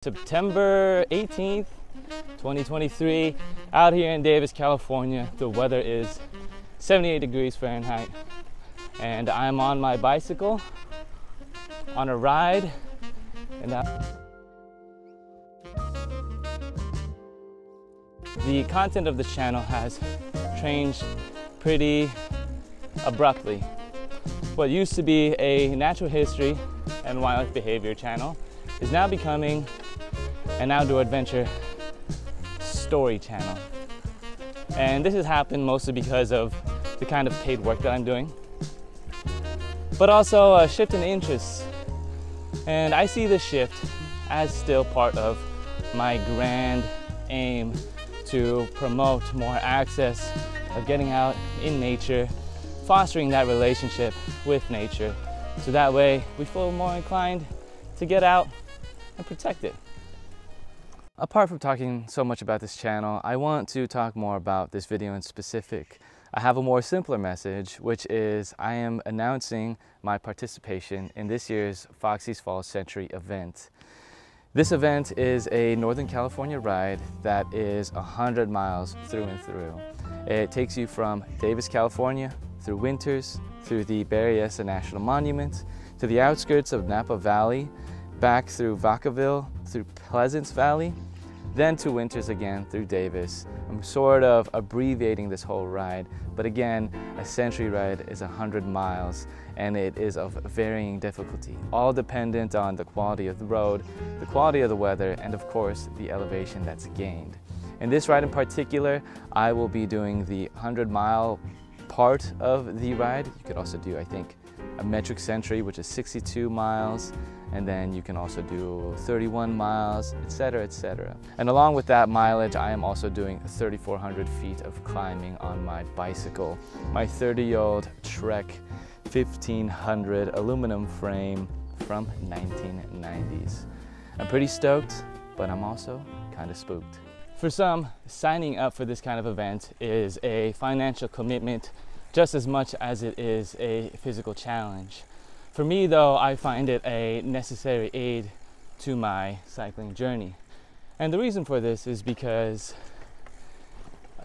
September 18th, 2023, out here in Davis, California. The weather is 78 degrees Fahrenheit, and I'm on my bicycle on a ride. And the content of the channel has changed pretty abruptly. What used to be a natural history and wildlife behavior channel is now becoming an outdoor adventure story channel. And this has happened mostly because of the kind of paid work that I'm doing, but also a shift in interests. And I see this shift as still part of my grand aim to promote more access of getting out in nature, fostering that relationship with nature, so that way we feel more inclined to get out and protect it. Apart from talking so much about this channel, I want to talk more about this video in specific. I have a more simpler message, which is I am announcing my participation in this year's Foxy's Fall Century event. This event is a Northern California ride that is 100 miles through and through. It takes you from Davis, California, through Winters, through the Berryessa National Monument, to the outskirts of Napa Valley, back through Vacaville, through Pleasance Valley, then to Winters again through Davis. I'm sort of abbreviating this whole ride, but again, a century ride is 100 miles and it is of varying difficulty, all dependent on the quality of the road, the quality of the weather, and of course, the elevation that's gained. In this ride in particular, I will be doing the 100-mile part of the ride. You could also do, I think, a metric century, which is 62 miles, and then you can also do 31 miles, etc., etc. And along with that mileage, I am also doing 3,400 feet of climbing on my bicycle, my 30-year-old Trek 1500 aluminum frame from 1990s. I'm pretty stoked, but I'm also kind of spooked. For some, signing up for this kind of event is a financial commitment just as much as it is a physical challenge. For me though, I find it a necessary aid to my cycling journey. And the reason for this is because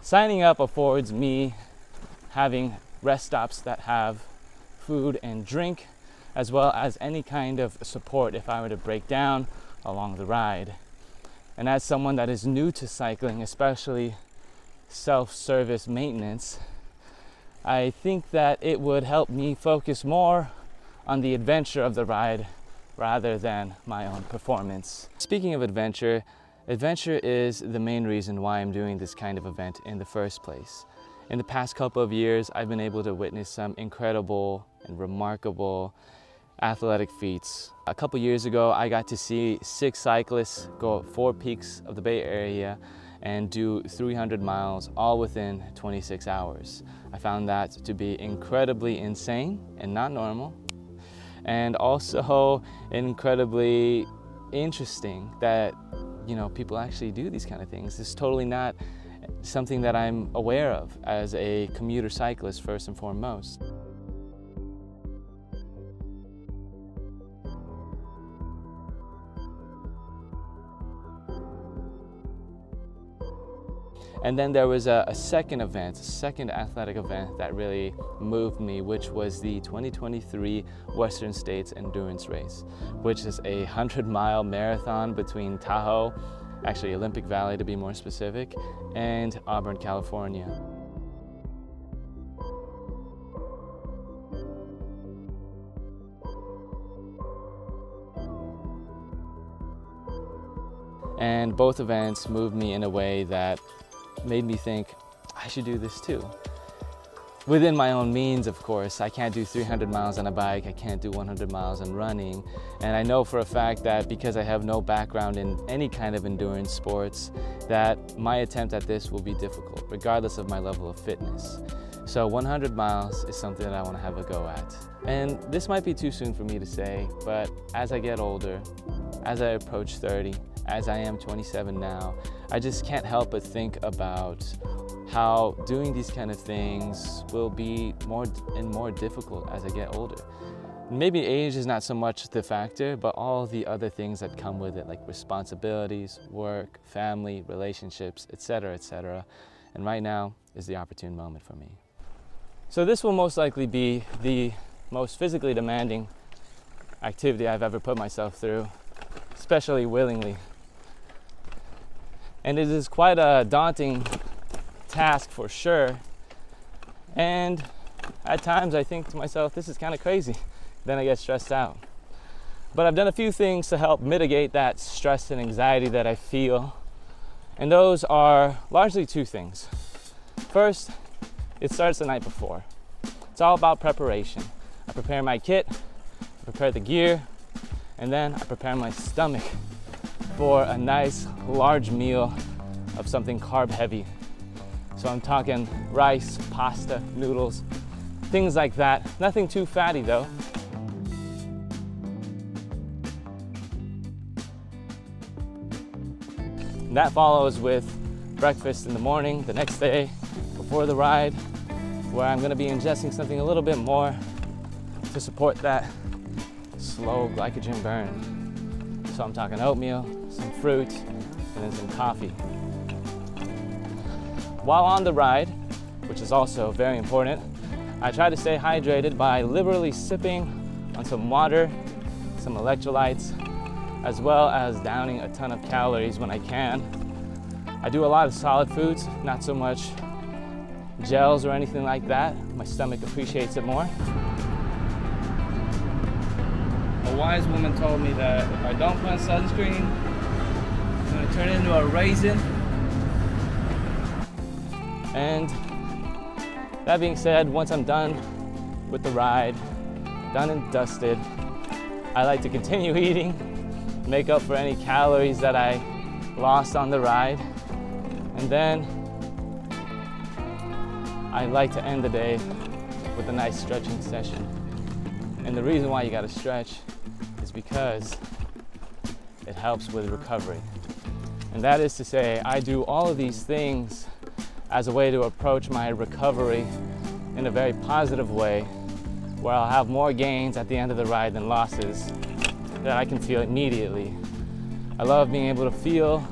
signing up affords me having rest stops that have food and drink, as well as any kind of support if I were to break down along the ride. And as someone that is new to cycling, especially self-service maintenance, I think that it would help me focus more on the adventure of the ride rather than my own performance. Speaking of adventure, adventure is the main reason why I'm doing this kind of event in the first place. In the past couple of years, I've been able to witness some incredible and remarkable athletic feats. A couple years ago, I got to see 6 cyclists go up 4 peaks of the Bay Area and do 300 miles all within 26 hours. I found that to be incredibly insane and not normal, and also incredibly interesting that, you know, people actually do these kind of things. It's totally not something that I'm aware of as a commuter cyclist first and foremost. And then there was a second athletic event that really moved me, which was the 2023 Western States Endurance Race, which is a 100-mile marathon between Tahoe, actually Olympic Valley to be more specific, and Auburn, California. And both events moved me in a way that made me think I should do this too. Within my own means, of course. I can't do 300 miles on a bike, I can't do 100 miles on running, and I know for a fact that because I have no background in any kind of endurance sports, that my attempt at this will be difficult, regardless of my level of fitness. So 100 miles is something that I want to have a go at. And this might be too soon for me to say, but as I get older, as I approach 30, as I am 27 now, I just can't help but think about how doing these kind of things will be more and more difficult as I get older. maybe age is not so much the factor, but all the other things that come with it, like responsibilities, work, family, relationships, etc., etc. And right now is the opportune moment for me. So this will most likely be the most physically demanding activity I've ever put myself through, especially willingly. And it is quite a daunting task for sure. And at times I think to myself, this is kind of crazy. Then I get stressed out. But I've done a few things to help mitigate that stress and anxiety that I feel. And those are largely two things. First, it starts the night before. It's all about preparation. I prepare my kit, I prepare the gear, and then I prepare my stomach for a nice large meal of something carb heavy. So I'm talking rice, pasta, noodles, things like that. Nothing too fatty though. And that follows with breakfast in the morning, the next day, before the ride, where I'm gonna be ingesting something a little bit more to support that slow glycogen burn. So I'm talking oatmeal, some fruit, and then some coffee. While on the ride, which is also very important, I try to stay hydrated by liberally sipping on some water, some electrolytes, as well as downing a ton of calories when I can. I do a lot of solid foods, not so much gels or anything like that. My stomach appreciates it more. A wise woman told me that if I don't put on sunscreen, I'm gonna turn into a raisin. And that being said, once I'm done with the ride, done and dusted, I like to continue eating, make up for any calories that I lost on the ride, and then I like to end the day with a nice stretching session. And the reason why you gotta stretch is because it helps with recovery. And that is to say, I do all of these things as a way to approach my recovery in a very positive way, where I'll have more gains at the end of the ride than losses that I can feel immediately. I love being able to feel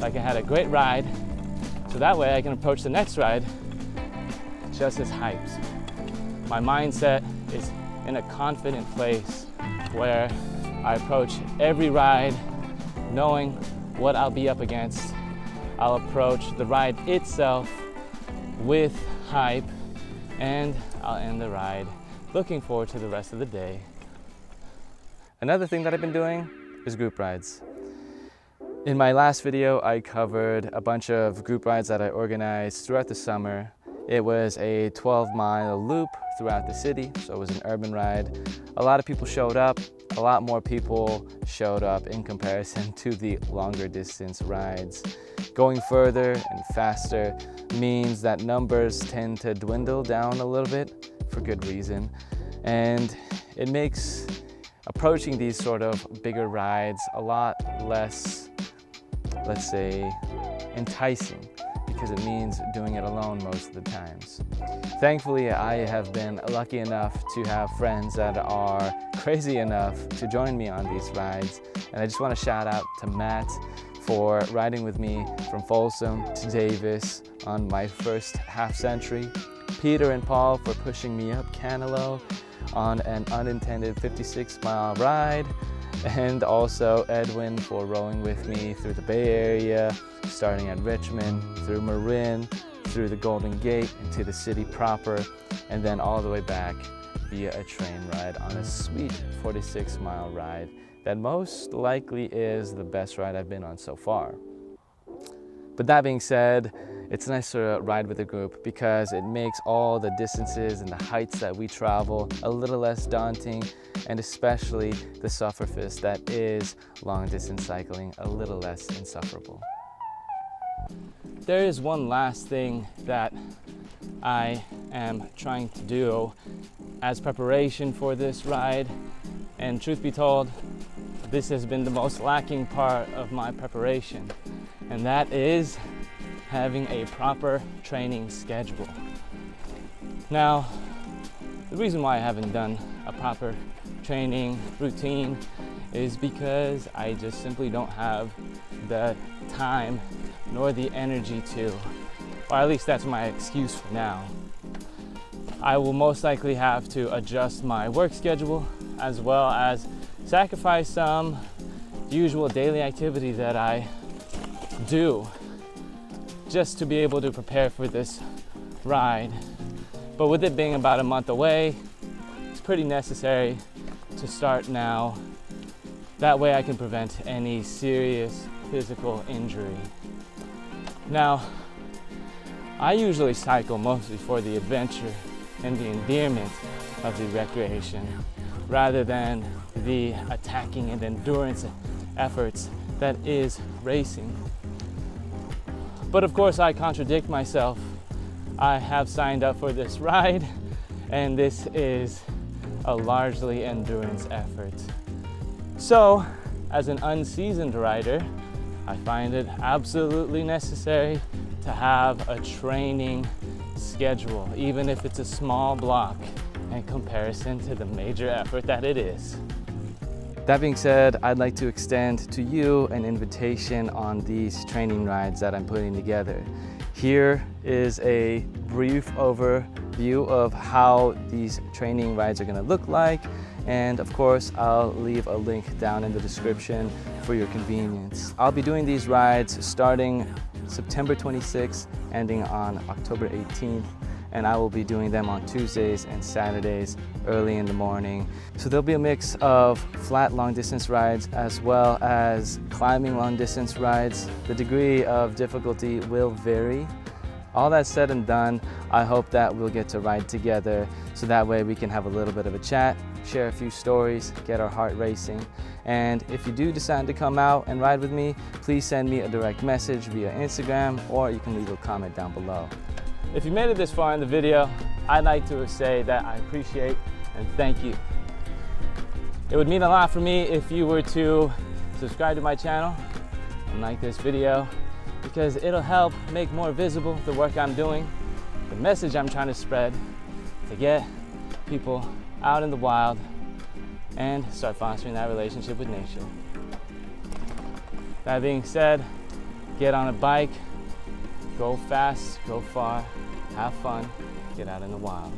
like I had a great ride, so that way I can approach the next ride just as hyped. My mindset is in a confident place where I approach every ride knowing what I'll be up against. I'll approach the ride itself with hype, and I'll end the ride looking forward to the rest of the day. Another thing that I've been doing is group rides. In my last video, I covered a bunch of group rides that I organized throughout the summer. It was a 12-mile loop throughout the city, so it was an urban ride. A lot of people showed up. A lot more people showed up in comparison to the longer distance rides. Going further and faster means that numbers tend to dwindle down a little bit for good reason. And it makes approaching these sort of bigger rides a lot less, let's say, enticing, because it means doing it alone most of the times. Thankfully, I have been lucky enough to have friends that are crazy enough to join me on these rides. And I just want to shout out to Matt for riding with me from Folsom to Davis on my first half century, Peter and Paul for pushing me up Canelo on an unintended 56-mile ride, and also Edwin for rowing with me through the Bay Area, starting at Richmond, through Marin, through the Golden Gate into the city proper, and then all the way back via a train ride on a sweet 46-mile ride that most likely is the best ride I've been on so far. But that being said, it's nice to ride with a group because it makes all the distances and the heights that we travel a little less daunting, and especially the sufferfest that is long distance cycling a little less insufferable. There is one last thing that I am trying to do as preparation for this ride, and truth be told, this has been the most lacking part of my preparation, and that is having a proper training schedule. Now, the reason why I haven't done a proper training routine is because I just simply don't have the time nor the energy to, or at least that's my excuse for now. I will most likely have to adjust my work schedule as well as sacrifice some usual daily activities that I do just to be able to prepare for this ride. But with it being about a month away, it's pretty necessary to start now. That way I can prevent any serious physical injury. Now, I usually cycle mostly for the adventure and the endearment of the recreation rather than the attacking and endurance efforts that is racing. But of course I contradict myself. I have signed up for this ride and this is a largely endurance effort. So as an unseasoned rider, I find it absolutely necessary to have a training schedule, even if it's a small block in comparison to the major effort that it is. That being said, I'd like to extend to you an invitation on these training rides that I'm putting together. Here is a brief overview of how these training rides are going to look like, and of course I'll leave a link down in the description for your convenience. I'll be doing these rides starting September 26th, ending on October 18th, and I will be doing them on Tuesdays and Saturdays early in the morning. So there'll be a mix of flat long distance rides as well as climbing long distance rides. The degree of difficulty will vary. All that said and done, I hope that we'll get to ride together so that way we can have a little bit of a chat, share a few stories, get our heart racing. And if you do decide to come out and ride with me, please send me a direct message via Instagram, or you can leave a comment down below. If you made it this far in the video, I'd like to say that I appreciate and thank you. It would mean a lot for me if you were to subscribe to my channel and like this video, because it'll help make more visible the work I'm doing, the message I'm trying to spread to get people out in the wild and start fostering that relationship with nature. That being said, get on a bike, go fast, go far, have fun, get out in the wild.